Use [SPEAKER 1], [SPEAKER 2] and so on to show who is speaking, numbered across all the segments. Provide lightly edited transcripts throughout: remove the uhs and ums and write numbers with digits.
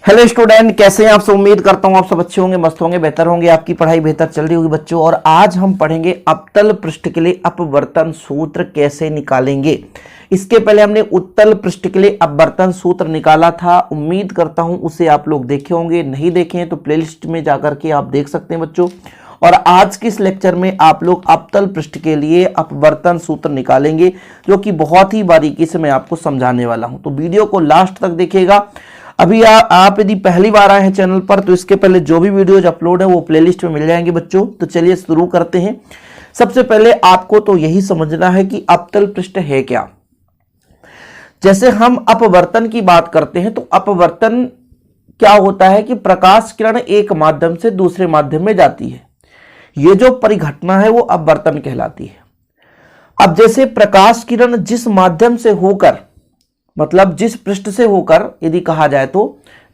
[SPEAKER 1] Hello student, कैसे हैं आप सब। उम्मीद करता हूं आप सब अच्छे होंगे, मस्त होंगे, बेहतर होंगे, आपकी पढ़ाई बेहतर चल रही होगी बच्चों। और आज हम पढ़ेंगे अवतल पृष्ठ के लिए अपवर्तन सूत्र कैसे निकालेंगे। इसके पहले हमने उत्तल पृष्ठ के लिए अपवर्तन सूत्र निकाला था। उम्मीद करता हूं उसे आप लोग देखे होंगे, नहीं देखे हैं तो प्लेलिस्ट में जाकर के आप देख सकते हैं बच्चों। और आज के इस लेक्चर में आप लोग अवतल पृष्ठ के लिए अपवर्तन सूत्र निकालेंगे, जो कि बहुत ही बारीकी से मैं आपको समझाने वाला हूं। तो वीडियो को लास्ट तक देखिएगा। अभी आप यदि पहली बार आए हैं चैनल पर तो इसके पहले जो भी वीडियोज अपलोड है वो प्लेलिस्ट में मिल जाएंगे बच्चों। तो चलिए शुरू करते हैं। सबसे पहले आपको तो यही समझना है कि अवतल पृष्ठ है क्या। जैसे हम अपवर्तन की बात करते हैं तो अपवर्तन क्या होता है कि प्रकाश किरण एक माध्यम से दूसरे माध्यम में जाती है। ये जो परिघटना है वो अपवर्तन कहलाती है। अब जैसे प्रकाश किरण जिस माध्यम से होकर, मतलब जिस पृष्ठ से होकर यदि कहा जाए तो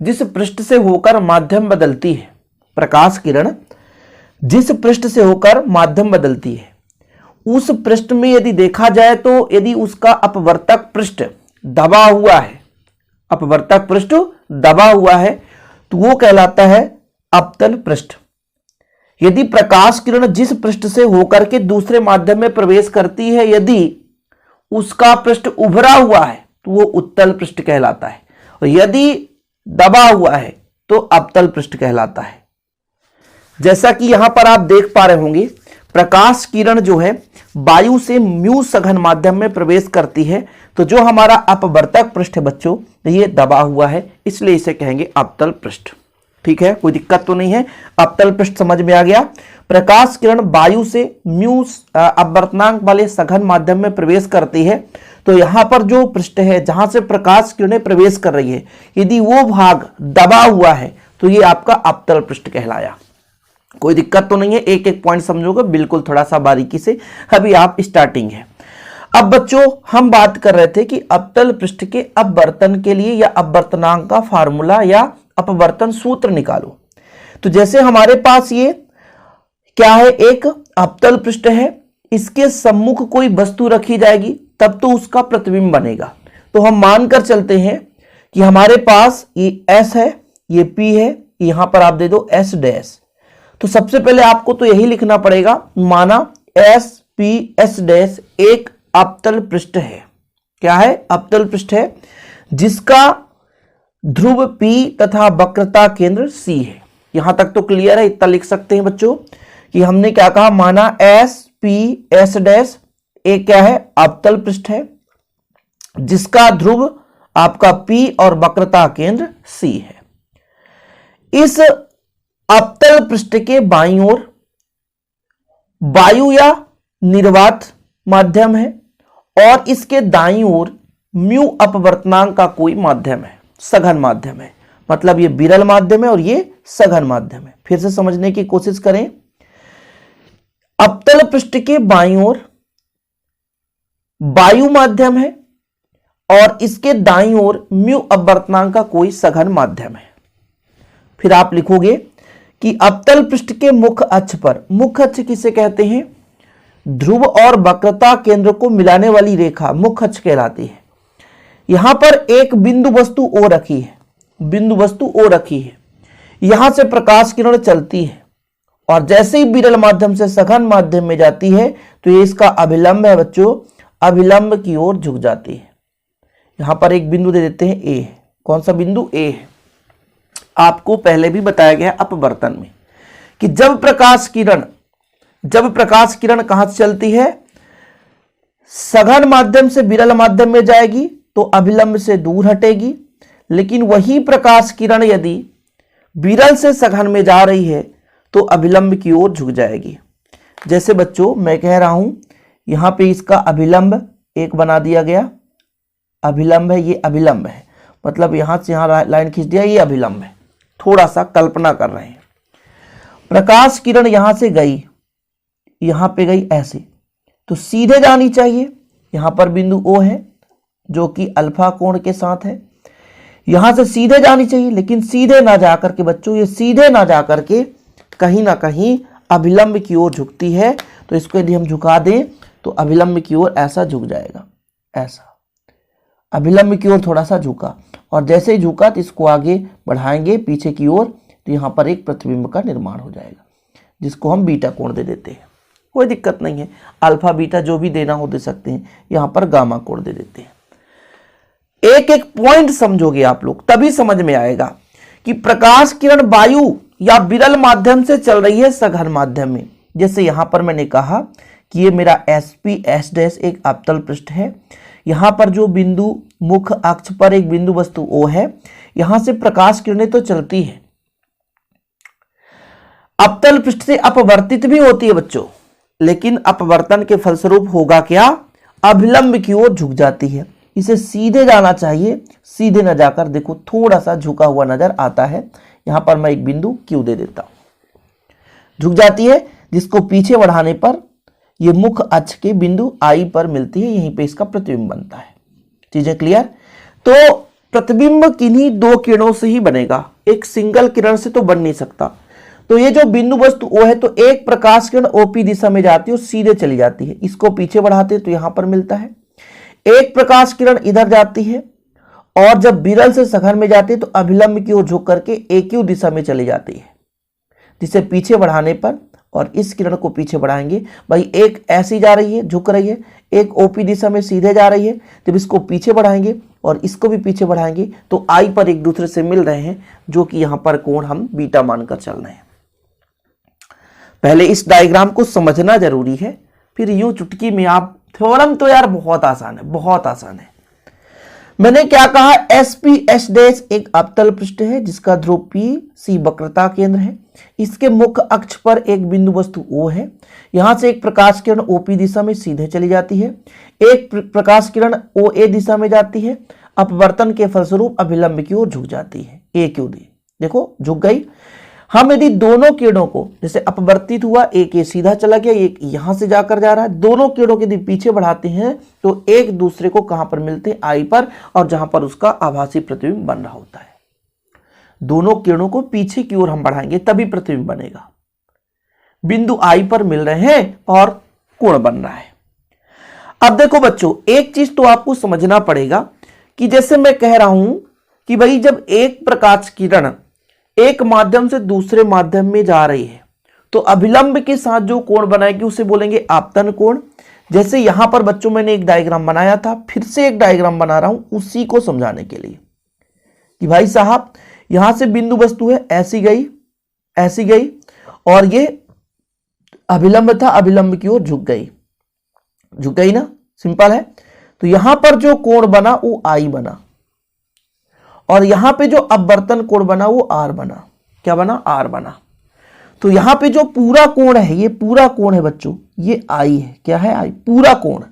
[SPEAKER 1] जिस पृष्ठ से होकर माध्यम बदलती है, प्रकाश किरण जिस पृष्ठ से होकर माध्यम बदलती है उस पृष्ठ में यदि देखा जाए तो यदि उसका अपवर्तक पृष्ठ दबा हुआ है, अपवर्तक पृष्ठ दबा हुआ है तो वो कहलाता है अवतल पृष्ठ। यदि प्रकाश किरण जिस पृष्ठ से होकर के दूसरे माध्यम में प्रवेश करती है, यदि उसका पृष्ठ उभरा हुआ है तो वो उत्तल पृष्ठ कहलाता है, और यदि दबा हुआ है तो अवतल पृष्ठ कहलाता है। जैसा कि यहां पर आप देख पा रहे होंगे, प्रकाश किरण जो है वायु से म्यू सघन माध्यम में प्रवेश करती है, तो जो हमारा अपवर्तक पृष्ठ है बच्चों ये दबा हुआ है, इसलिए इसे कहेंगे अवतल पृष्ठ। ठीक है, कोई दिक्कत तो नहीं है। अवतल पृष्ठ समझ में आ गया। प्रकाश किरण वायु से म्यू अपवर्तनांक वाले सघन माध्यम में प्रवेश करती है, तो यहां पर जो पृष्ठ है जहां से प्रकाश किरणें प्रवेश कर रही है, यदि वो भाग दबा हुआ है तो ये आपका अवतल पृष्ठ कहलाया। कोई दिक्कत तो नहीं है, एक एक पॉइंट समझोगे बिल्कुल थोड़ा सा बारीकी से। अभी आप स्टार्टिंग है। अब बच्चों हम बात कर रहे थे कि अवतल पृष्ठ के अपवर्तन के लिए या अपवर्तनांक का फार्मूला या अपवर्तन सूत्र निकालो। तो जैसे हमारे पास ये क्या है, एक अवतल पृष्ठ है, इसके सम्मुख कोई वस्तु रखी जाएगी तब तो उसका प्रतिबिंब बनेगा। तो हम मानकर चलते हैं कि हमारे पास ये S है, ये P है, यहां पर आप दे दो S डैश। तो सबसे पहले आपको तो यही लिखना पड़ेगा, माना S P S डैश एक अवतल पृष्ठ है। क्या है? अवतल पृष्ठ है जिसका ध्रुव P तथा वक्रता केंद्र C है। यहां तक तो क्लियर है, इतना लिख सकते हैं बच्चों कि हमने क्या कहा, माना S P S डैश एक क्या है, अवतल पृष्ठ है जिसका ध्रुव आपका P और वक्रता केंद्र C है। इस अवतल पृष्ठ के बाईं ओर वायु या निर्वात माध्यम है और इसके दाईं ओर म्यू अपवर्तनांक का कोई माध्यम है, सघन माध्यम है। मतलब ये विरल माध्यम है और ये सघन माध्यम है। फिर से समझने की कोशिश करें। अवतल पृष्ठ के बाईं ओर वायु माध्यम है और इसके दाईं ओर म्यू अपवर्तनांक का कोई सघन माध्यम है। फिर आप लिखोगे कि अवतल पृष्ठ के मुख्य अक्ष पर, मुख्य अक्ष किसे कहते हैं, ध्रुव और वक्रता केंद्र को मिलाने वाली रेखा मुख्य अक्ष कहलाती है। यहां पर एक बिंदु वस्तु O रखी है, बिंदु वस्तु O रखी है, यहां से प्रकाश किरण चलती है और जैसे ही विरल माध्यम से सघन माध्यम में जाती है तो ये इसका अभिलंब है बच्चों, अभिलंब की ओर झुक जाती है। यहां पर एक बिंदु दे देते हैं A। कौन सा बिंदु? A है। आपको पहले भी बताया गया अपवर्तन में कि जब प्रकाश किरण कहां से चलती है, सघन माध्यम से विरल माध्यम में जाएगी तो अभिलंब से दूर हटेगी, लेकिन वही प्रकाश किरण यदि विरल से सघन में जा रही है तो अभिलंब की ओर झुक जाएगी। जैसे बच्चों मैं कह रहा हूं, यहां पे इसका अभिलंब एक बना दिया गया, अभिलंब है, ये अभिलंब है, मतलब यहां से यहां लाइन खींच दिया, ये अभिलंब है। थोड़ा सा कल्पना कर रहे हैं, प्रकाश किरण यहां से गई, यहां पे गई ऐसे, तो सीधे जानी चाहिए। यहां पर बिंदु O है जो कि अल्फा कोण के साथ है, यहां से सीधे जानी चाहिए, लेकिन सीधे ना जाकर के बच्चों, ये सीधे ना जाकर के कहीं ना कहीं अभिलंब की ओर झुकती है। तो इसको यदि हम झुका दें तो अभिलंब की ओर ऐसा झुक जाएगा, ऐसा अभिलंब की ओर थोड़ा सा झुका, और जैसे ही झुका तो इसको आगे बढ़ाएंगे पीछे की ओर, तो यहाँ पर एक प्रतिबिंब का निर्माण हो जाएगा, जिसको हम बीटा कोण दे देते हैं। कोई दिक्कत नहीं है, अल्फा बीटा जो भी देना हो दे सकते हैं, यहाँ पर गामा कोण दे देते हैं। एक एक पॉइंट समझोगे आप लोग तभी समझ में आएगा कि प्रकाश किरण वायु या विरल माध्यम से चल रही है सघन माध्यम में। जैसे यहां पर मैंने कहा कि ये मेरा SP' एक अवतल पृष्ठ है, यहां पर जो बिंदु मुख्य अक्ष पर एक बिंदु वस्तु O है, यहां से प्रकाश किरणें तो चलती है, अवतल पृष्ठ से अपवर्तित भी होती है बच्चों, लेकिन अपवर्तन के फलस्वरूप होगा क्या, अभिलंब की ओर झुक जाती है। इसे सीधे जाना चाहिए, सीधे न जाकर देखो थोड़ा सा झुका हुआ नजर आता है। यहां पर मैं एक बिंदु Q दे देता हूं, झुक जाती है, जिसको पीछे बढ़ाने पर यह मुख्य अक्ष के बिंदु I पर मिलती है, यहीं पे इसका प्रतिबिंब बनता है। चीजें क्लियर? तो प्रतिबिंब किन्हीं दो किरणों से ही बनेगा, एक सिंगल किरण से तो बन नहीं सकता। तो ये जो बिंदु वस्तु O है, तो एक प्रकाश किरण OP दिशा में जाती है और सीधे चली जाती है, इसको पीछे बढ़ाते हैं तो यहां पर मिलता है। एक प्रकाश किरण इधर जाती है और जब विरल से सघन में जाती है तो अभिलंब की ओर झुक करके AQ दिशा में चली जाती है, जिसे पीछे बढ़ाने पर, और इस किरण को पीछे बढ़ाएंगे भाई, एक ऐसी जा रही है झुक रही है, एक OP दिशा में सीधे जा रही है, जब इसको पीछे बढ़ाएंगे और इसको भी पीछे बढ़ाएंगे तो I पर एक दूसरे से मिल रहे हैं, जो कि यहां पर कोण हम बीटा मानकर चल रहे हैं। पहले इस डायग्राम को समझना जरूरी है, फिर यूं चुटकी में आप, थ्योरम तो यार बहुत आसान है, बहुत आसान है। मैंने क्या कहा, SP' एक अवतल पृष्ठ है जिसका ध्रुव P C वक्रता केंद्र है, इसके मुख्य अक्ष पर एक बिंदु वस्तु O है, यहां से एक प्रकाश किरण OP दिशा में सीधे चली जाती है, एक प्रकाश किरण OA दिशा में जाती है, अपवर्तन के फलस्वरूप अभिलंब की ओर झुक जाती है, AQ दी, देखो झुक गई। हम यदि दोनों किरणों को, जैसे अपवर्तित हुआ, एक ये सीधा चला गया, एक यहां से जाकर जा रहा है, दोनों किरणों के यदि पीछे बढ़ाते हैं तो एक दूसरे को कहां पर मिलते हैं, I पर, और जहां पर उसका आभासी प्रतिबिंब बन रहा होता है। दोनों किरणों को पीछे की ओर हम बढ़ाएंगे तभी प्रतिबिंब बनेगा। बिंदु I पर मिल रहे हैं और कोण बन रहा है। अब देखो बच्चों, एक चीज तो आपको समझना पड़ेगा कि जैसे मैं कह रहा हूं कि भाई जब एक प्रकाश किरण एक माध्यम से दूसरे माध्यम में जा रही है तो अभिलंब के साथ जो कोण बनाएगी उसे बोलेंगे आपतन कोण। जैसे यहां पर बच्चों मैंने एक डायग्राम बनाया था, फिर से एक डायग्राम बना रहा हूं उसी को समझाने के लिए कि भाई साहब यहां से बिंदु वस्तु है, ऐसी गई और ये अभिलंब था, अभिलंब की ओर झुक गई ना, सिंपल है। तो यहां पर जो कोण बना वो I बना, और यहां पे जो अपवर्तन कोण बना वो R बना। क्या बना? R बना। तो यहां पे जो पूरा कोण है, ये पूरा कोण है बच्चों, ये I है। क्या है? I, पूरा कोण।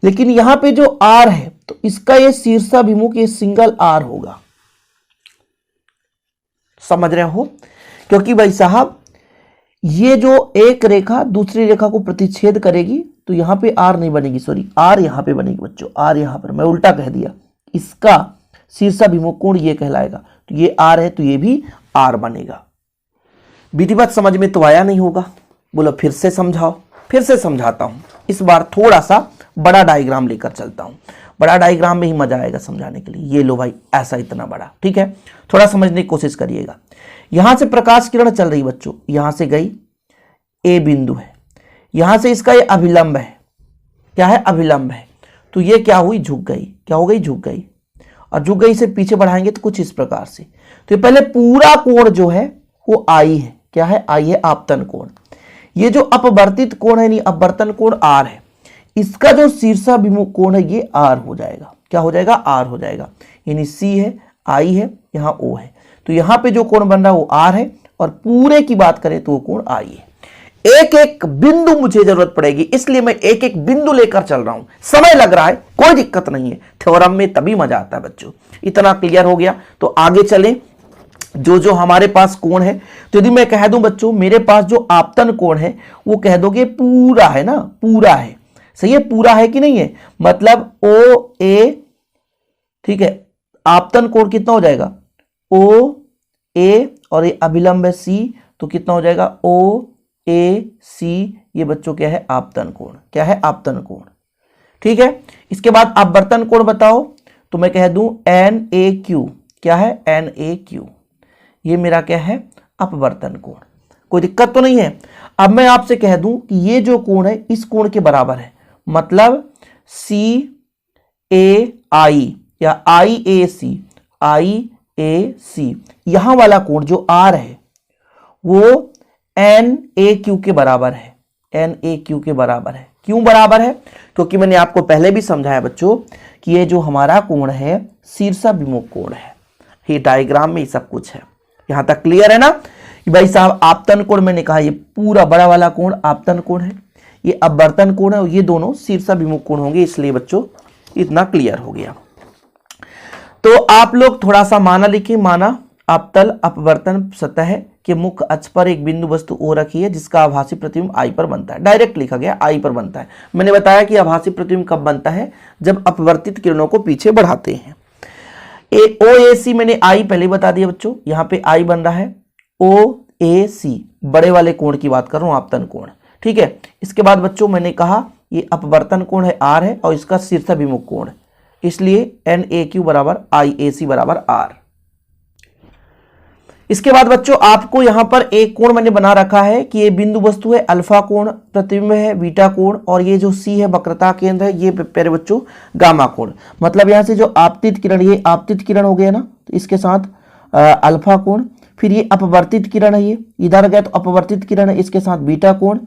[SPEAKER 1] लेकिन यहां पे जो R है तो इसका ये शीर्षाभिमुख, ये सिंगल R होगा। समझ रहे हो? क्योंकि भाई साहब ये जो एक रेखा दूसरी रेखा को प्रतिच्छेद करेगी तो यहां पे R नहीं बनेगी, सॉरी R यहां पे बनेगी बच्चों, R यहां पर, मैं उल्टा कह दिया। इसका शीर्षाभिमुख कोण ये कहलाएगा, तो ये R है तो ये भी R बनेगा। विधिवत समझ में तो आया नहीं होगा, बोलो फिर से समझाओ। फिर से समझाता हूं, इस बार थोड़ा सा बड़ा डायग्राम लेकर चलता हूं, बड़ा डायग्राम में ही मजा आएगा समझाने के लिए। ये लो भाई, ऐसा इतना बड़ा, ठीक है, थोड़ा समझने की कोशिश करिएगा। यहां से प्रकाश किरण चल रही बच्चों, यहां से गई, A बिंदु है, यहां से इसका ये अभिलंब है। क्या है? अभिलंब है। तो ये क्या हुई? झुक गई। क्या हो गई? झुक गई। और झुक गई से पीछे बढ़ाएंगे तो कुछ इस प्रकार से। तो ये पहले पूरा कोण जो है वो I है। क्या है? I है आपतन कोण। ये जो अपवर्तित कोण है, नहीं अपवर्तन कोण R है, इसका जो शीर्षाभिमुख कोण है ये R हो जाएगा। क्या हो जाएगा? R हो जाएगा। यानी C है, I है, यहां O है, तो यहां पे जो कोण बन रहा है वो R है, और पूरे की बात करें तो वो कोण I है। एक एक बिंदु मुझे जरूरत पड़ेगी, इसलिए मैं एक एक बिंदु लेकर चल रहा हूं। समय लग रहा है, कोई दिक्कत नहीं है, थ्योरम में तभी मजा आता है बच्चों। इतना क्लियर हो गया तो आगे चलें। जो जो हमारे पास कोण है, तो यदि मैं कह दूं बच्चों मेरे पास जो आपतन कोण है वो कह दोगे पूरा है ना, पूरा है। सही है? पूरा है कि नहीं है? मतलब OA, ठीक है, आपतन कोण कितना हो जाएगा? OA, और ये अभिलंब है C, तो कितना हो जाएगा? OAC। ये बच्चों क्या है? आपतन कोण। क्या है? आपतन कोण। ठीक है, इसके बाद अपवर्तन कोण बताओ, तो मैं कह दूं NAQ, क्या है NAQ, ये मेरा क्या है अपवर्तन कोण, कोई दिक्कत तो नहीं है। अब मैं आपसे कह दूं कि ये जो कोण है इस कोण के बराबर है, मतलब CAI या IAC, यहां वाला कोण जो R है वो NAQ के बराबर है, NAQ के बराबर है। क्यों बराबर है? क्योंकि मैंने आपको पहले भी समझाया बच्चों कि ये जो हमारा कोण है शीर्षाभिमुख कोण है। ये डायग्राम में ही सब कुछ है। यहां तक क्लियर है ना कि भाई साहब आपतन कोण, मैंने कहा ये पूरा बड़ा वाला कोण आपतन कोण है, ये अपवर्तन कोण है, और ये दोनों शीर्षाभिमुख कोण होंगे। इसलिए बच्चों इतना क्लियर हो गया। तो आप लोग थोड़ा सा माना लिखिए। माना अपतल अपवर्तन सतह के मुख्य अक्ष पर एक बिंदु वस्तु O रखी है जिसका आभासी प्रतिबिंब I पर बनता है। डायरेक्ट लिखा गया I पर बनता है। मैंने बताया कि आभासी प्रतिबिंब कब बनता है, जब अपवर्तित किरणों को पीछे बढ़ाते हैं। OAC मैंने I पहले बता दिया बच्चों, यहाँ पे I बन रहा है OAC, बड़े वाले कोण की बात कर रहा हूं, आपतन कोण, ठीक है। इसके बाद बच्चों मैंने कहा ये अपवर्तन कोण है R है और इसका शीर्षाभिमुख कोण है, इसलिए NAQ बराबर IAC बराबर R। इसके बाद बच्चों आपको यहां पर एक कोण मैंने बना रखा है कि ये बिंदु वस्तु है अल्फा कोण, प्रतिबिंब है बीटा कोण, और ये जो C है वक्रता केंद्र है, ये प्यारे बच्चों गामा कोण। मतलब यहां से जो आपतित किरण, ये आपतित किरण हो गया ना, तो इसके साथ अल्फा कोण, फिर ये अपवर्तित किरण है, ये इधर गया तो अपवर्तित किरण है, इसके साथ बीटा कोण,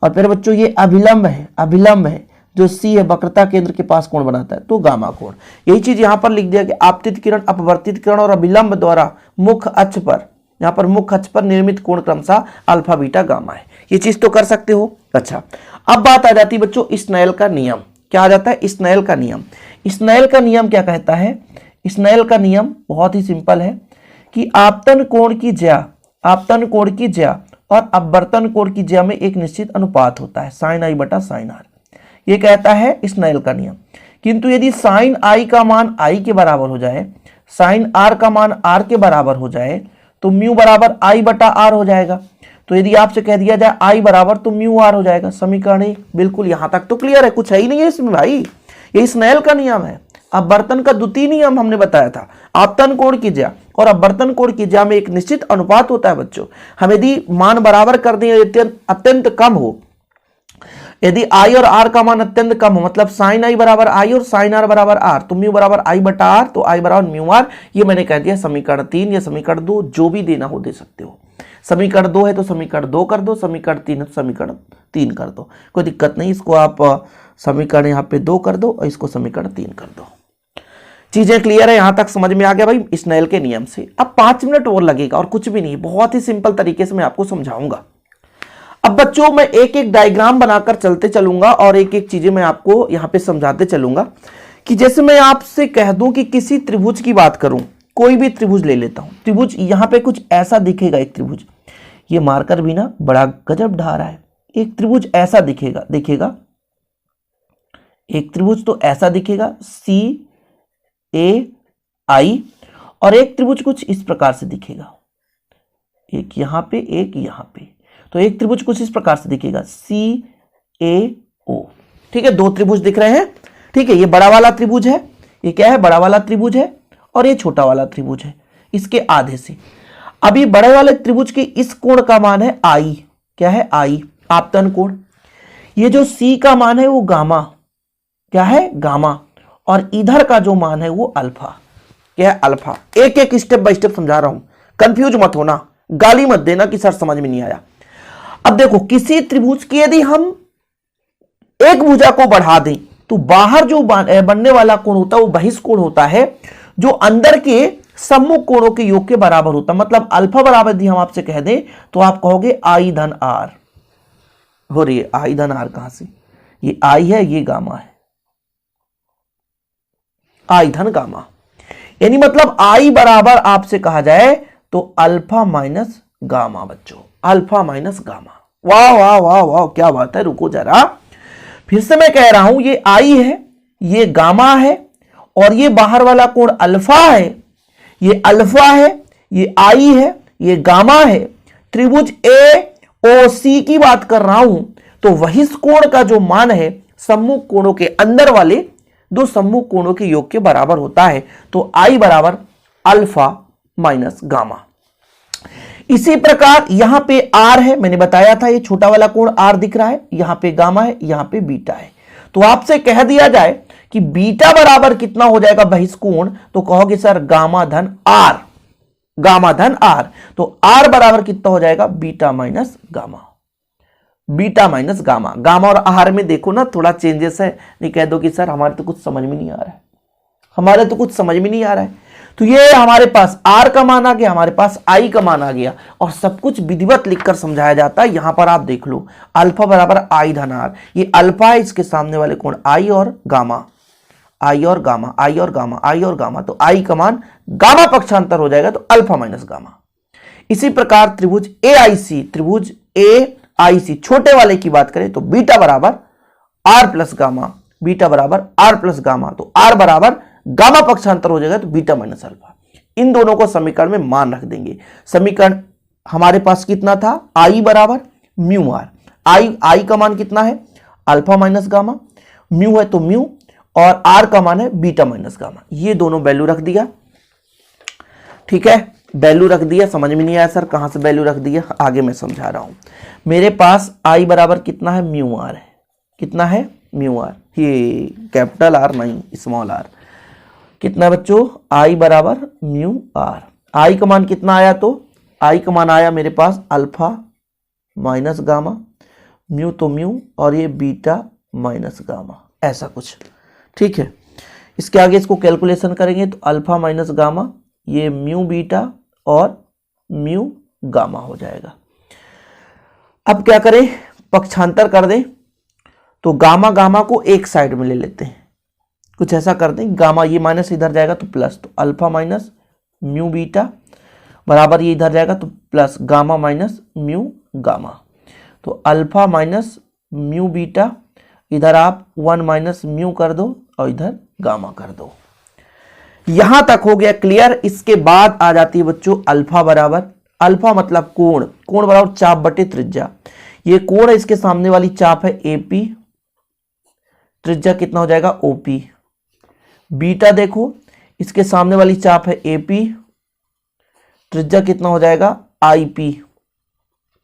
[SPEAKER 1] और फिर बच्चों ये अभिलंब है, अभिलंब है जो C है वक्रता केंद्र के पास कोण बनाता है, तो गामा कोण। यही चीज यहां पर लिख दिया कि आपतित किरण, अपवर्तित किरण और अभिलंब द्वारा मुख्य अक्ष पर, यहां पर मुख्य अक्ष पर निर्मित कोण क्रमशः अल्फा बीटा गामा है। ये चीज तो कर सकते हो। अच्छा, अब बात आ जाती है बच्चों स्नेल का नियम। क्या आ जाता है? स्नेल का नियम। स्नेल का नियम क्या कहता है? स्नेल का नियम बहुत ही सिंपल है कि आपतन कोण की ज्या, आपतन कोण की ज्या और अपवर्तन कोण की ज्या में एक निश्चित अनुपात होता है, sin I बटा sin R। ये कहता है स्नेल का नियम। किंतु यदि sin I का मान I के बराबर हो जाए, sin R का मान R के बराबर हो जाए, तो म्यू बराबर I बटा R हो जाएगा। तो यदि आपसे कह दिया जाए I बराबर, तो म्यू R हो जाएगा। समीकरण 1। बिल्कुल यहां तक तो क्लियर है, कुछ है ही नहीं है इसमें भाई, ये स्नेल का नियम है। अपवर्तन का द्वितीय नियम हमने बताया था, आपतन कोण की ज्या और अपवर्तन कोण की ज्या में एक निश्चित अनुपात होता है बच्चों। हम यदि मान बराबर कर दें, अत्यंत कम हो, यदि I और R का मान अत्यंत कम हो, मतलब sin I बराबर I और sin R बराबर R, तो म्यू बराबर I बटा R, तो I बराबर म्यू R। ये मैंने कह दिया समीकरण 3 या समीकरण 2, जो भी देना हो दे सकते हो। समीकरण 2 है तो समीकरण 2 कर दो, समीकरण 3 है तो समीकरण 3 कर दो, कोई दिक्कत नहीं। इसको आप समीकरण यहाँ पे 2 कर दो और इसको समीकरण 3 कर दो। चीजें क्लियर है? यहां तक समझ में आ गया भाई स्नेल के नियम से। अब 5 मिनट और लगेगा और कुछ भी नहीं, बहुत ही सिंपल तरीके से मैं आपको समझाऊंगा। अब बच्चों मैं एक एक डायग्राम बनाकर चलते चलूंगा और एक एक चीजें मैं आपको यहां पे समझाते चलूंगा। कि जैसे मैं आपसे कह दूं कि किसी त्रिभुज की बात करूं, कोई भी त्रिभुज ले लेता हूं, त्रिभुज यहां पे कुछ ऐसा दिखेगा, एक त्रिभुज, ये मार्कर भी ना बड़ा गजब ढा रहा है। एक त्रिभुज ऐसा दिखेगा, दिखेगा एक त्रिभुज तो ऐसा दिखेगा CAI, और एक त्रिभुज कुछ इस प्रकार से दिखेगा, एक यहां पे एक यहां पे। तो एक त्रिभुज कुछ इस प्रकार से दिखेगा CAO, ठीक है। 2 त्रिभुज दिख रहे हैं, ठीक है। ये बड़ा वाला त्रिभुज है, ये क्या है? बड़ा वाला त्रिभुज है, और ये छोटा वाला त्रिभुज है, इसके आधे से। अब ये बड़े वाले त्रिभुज के इस कोण का मान है I, क्या है? I, आपतन कोण। ये जो C का मान है वो गामा, क्या है? गामा, और इधर का जो मान है वो अल्फा, क्या है? अल्फा। एक एक स्टेप बाय स्टेप समझा रहा हूं, कंफ्यूज मत होना, गाली मत देना कि सर समझ में नहीं आया। अब देखो, किसी त्रिभुज की यदि हम एक भुजा को बढ़ा दें तो बाहर जो बनने वाला कोण होता है वो बहिष्कोण होता है, जो अंदर के सम्मुख कोणों के योग के बराबर होता है। मतलब अल्फा बराबर यदि हम आपसे कह दें तो आप कहोगे I धन R। हो रही है I धन R कहां से? ये I है, ये गामा है, I धन गामा, यानी मतलब I बराबर आपसे कहा जाए तो अल्फा माइनस गामा बच्चों, अल्फा माइनस गामा। वाह वाह वाह वाह, क्या बात है। रुको जरा, फिर से मैं कह रहा हूं, ये I है, ये गामा है, और ये बाहर वाला कोण अल्फा है, ये अल्फा है, ये I है, ये गामा है। त्रिभुज AOC की बात कर रहा हूं, तो वही कोण का जो मान है सम्मुख कोणों के अंदर वाले दो सम्मुख कोणों के योग के बराबर होता है। तो I बराबर अल्फा माइनस गामा। इसी प्रकार यहां पे R है, मैंने बताया था ये छोटा वाला कोण R दिख रहा है, यहां पे गामा है, यहां पे बीटा है। तो आपसे कह दिया जाए कि बीटा बराबर कितना हो जाएगा बहिष्कोण, तो कहोगे सर गामा धन R, गामा धन R। तो R बराबर कितना हो जाएगा beta minus gamma, beta minus gamma. Gamma और R में देखो ना थोड़ा चेंजेस है, नहीं कह दो कि सर हमारे तो कुछ समझ में नहीं आ रहा है, हमारे तो कुछ समझ में नहीं आ रहा है। तो ये हमारे पास R का मान आ गया, हमारे पास I का मान आ गया, और सब कुछ विधिवत लिखकर समझाया जाता है। यहां पर आप देख लो अल्फा बराबर I धन R, ये अल्फा है, इसके सामने वाले कोण I और गामा, I और गामा, I और गामा, I और गामा। तो I का मान गामा पक्षांतर हो जाएगा, तो अल्फा माइनस गामा। इसी प्रकार त्रिभुज AIC, त्रिभुज AIC छोटे वाले की बात करें तो बीटा बराबर R प्लस गामा, बीटा बराबर R प्लस गामा। तो R बराबर गामा पक्षांतर हो जाएगा, तो बीटा माइनस अल्फा। इन दोनों को समीकरण में मान रख देंगे। समीकरण हमारे पास कितना था, I बराबर म्यू आर। I का मान कितना है, अल्फा माइनस गामा, म्यू है तो म्यू, और R का मान है बीटा माइनस गामा। ये दोनों वैल्यू रख दिया, ठीक है, वैल्यू रख दिया। समझ में नहीं आया सर कहां से वैल्यू रख दिया, आगे मैं समझा रहा हूं। मेरे पास I बराबर कितना है, म्यू आर है, कितना है म्यू आर, ये कैपिटल R नहीं स्मॉल r। कितना बच्चों, I बराबर म्यू आर। I का मान कितना आया, तो I का मान आया मेरे पास अल्फा माइनस गामा, म्यू तो म्यू, और ये बीटा माइनस गामा, ऐसा कुछ, ठीक है। इसके आगे इसको कैलकुलेशन करेंगे तो अल्फा माइनस गामा, ये म्यू बीटा और म्यू गामा हो जाएगा। अब क्या करें, पक्षांतर कर दें, तो गामा गामा को एक साइड में ले लेते हैं, कुछ ऐसा कर दें, गामा ये माइनस इधर जाएगा तो प्लस, तो अल्फा माइनस म्यू बीटा बराबर ये इधर जाएगा तो plus gamma minus mu gamma. तो अल्फा माइनस म्यू बीटा, इधर आप 1 माइनस म्यू कर दो और इधर गामा कर दो। यहां तक हो गया क्लियर। इसके बाद आ जाती है बच्चों अल्फा बराबर, अल्फा मतलब कोण, कोण बराबर चाप बटे त्रिज्या। ये कोण है, इसके सामने वाली चाप है एपी, त्रिज्या कितना हो जाएगा ओपी। बीटा देखो, इसके सामने वाली चाप है एपी, त्रिज्या कितना हो जाएगा आईपी,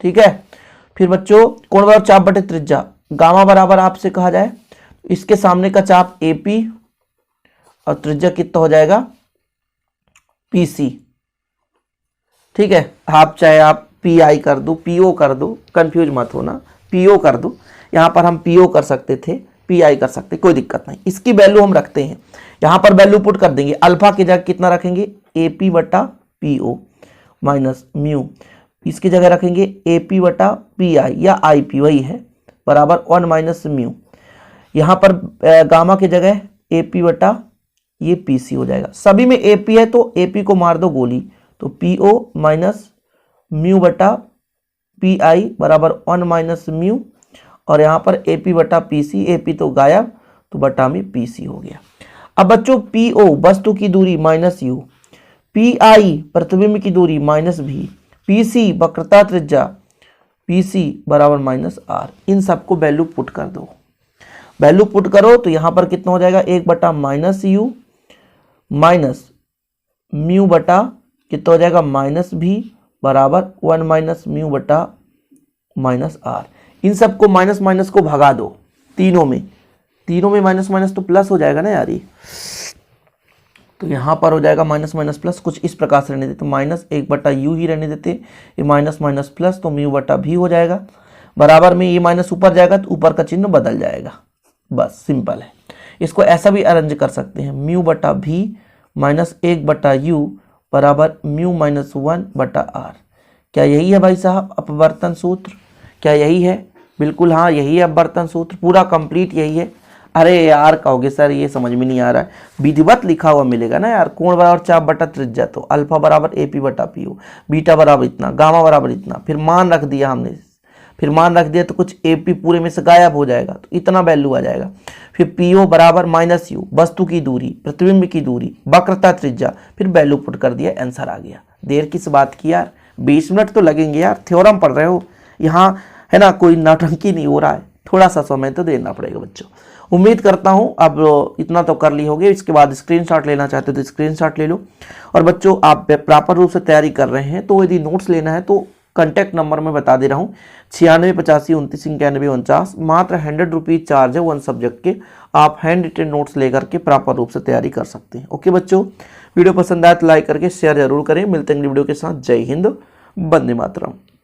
[SPEAKER 1] ठीक है। फिर बच्चों कोण बराबर चाप बटे त्रिज्या, गामा बराबर आपसे कहा जाए, इसके सामने का चाप एपी और त्रिज्या कितना हो जाएगा पीसी, ठीक है। आप चाहे आप पीआई कर दो, पीओ कर दो, कंफ्यूज मत होना, पीओ कर दो। यहां पर हम पीओ कर सकते थे, पीआई कर सकते, कोई दिक्कत नहीं। इसकी वैल्यू हम रखते हैं, यहां पर वैल्यू पुट कर देंगे। अल्फा की जगह कितना रखेंगे, एपी बटा पीओ माइनस म्यू, इसकी जगह रखेंगे एपी बटा पीआई या आईपी, वही है, बराबर 1 माइनस म्यू। यहां पर गामा की जगह एपी बटा ये पीसी हो जाएगा। सभी में एपी है तो एपी को मार दो गोली, तो पीओ माइनस म्यू बटा पीआई बराबर 1 माइनस म्यू, और यहां पर एपी बटा पीसी, एपी तो गायब, तो बटा में पीसी हो गया। अब बच्चों पीओ वस्तु की दूरी माइनस यू, पीआई प्रतिबिंब की दूरी माइनस भी, पीसी वक्रता त्रिज्या, पीसी बराबर माइनस आर। इन सबको वैल्यू पुट कर दो, वैल्यू पुट करो तो यहां पर कितना हो जाएगा, 1 बटा माइनस यू माइनस म्यू बटा कितना हो जाएगा माइनस भी बराबर 1 माइनस म्यू बटा माइनस आर। इन सबको माइनस माइनस को भगा दो, तीनों में माइनस माइनस तो प्लस हो जाएगा ना यार, ये तो यहां पर हो जाएगा माइनस माइनस प्लस, कुछ इस प्रकार से रहने देते, तो माइनस 1 बटा यू ही रहने देते, ये माइनस माइनस प्लस, तो म्यू बटा भी हो जाएगा, बराबर में ये माइनस ऊपर जाएगा तो ऊपर का चिन्ह बदल जाएगा, बस सिंपल है। इसको ऐसा भी अरेंज कर सकते हैं, म्यू बटा भी माइनस 1 बटा यू बराबर म्यू माइनस 1 बटा आर। क्या यही है भाई साहब अपवर्तन सूत्र, क्या यही है, बिल्कुल हाँ यही है अपवर्तन सूत्र, पूरा कंप्लीट यही है। अरे यार कहोगे सर ये समझ में नहीं आ रहा है, विधिवत लिखा हुआ मिलेगा ना यार, कोण बराबर चाप बटा त्रिज्या, तो अल्फा बराबर एपी बटा पीओ, बीटा बराबर इतना, गामा बराबर इतना, फिर मान रख दिया हमने, फिर मान रख दिया तो कुछ एपी पूरे में से गायब हो जाएगा, तो इतना वैल्यू आ जाएगा। फिर पीओ बराबर माइनस यू, वस्तु की दूरी, प्रतिबिंब की दूरी, वक्रता त्रिज्या, फिर वैल्यू पुट कर दिया, आंसर आ गया। देर किस बात की यार, 20 मिनट तो लगेंगे यार, थ्योरम पढ़ रहे हो यहाँ है ना, कोई नाटंकी नहीं हो रहा है, थोड़ा सा समय तो देना पड़ेगा बच्चों। उम्मीद करता हूं अब इतना तो कर ली होगी। इसके बाद स्क्रीनशॉट लेना चाहते हो तो स्क्रीनशॉट ले लो। और बच्चों आप प्रॉपर रूप से तैयारी कर रहे हैं तो यदि नोट्स लेना है तो कॉन्टैक्ट नंबर मैं बता दे रहा हूँ 9685299149। मात्र 100 रुपीज चार्ज है वन सब्जेक्ट के। आप हैंड रिटन नोट्स लेकर के प्रॉपर रूप से तैयारी कर सकते हैं। ओके बच्चों, वीडियो पसंद आए तो लाइक करके शेयर जरूर करें। मिलते हैं अगली वीडियो के साथ। जय हिंद, वंदे मातरम।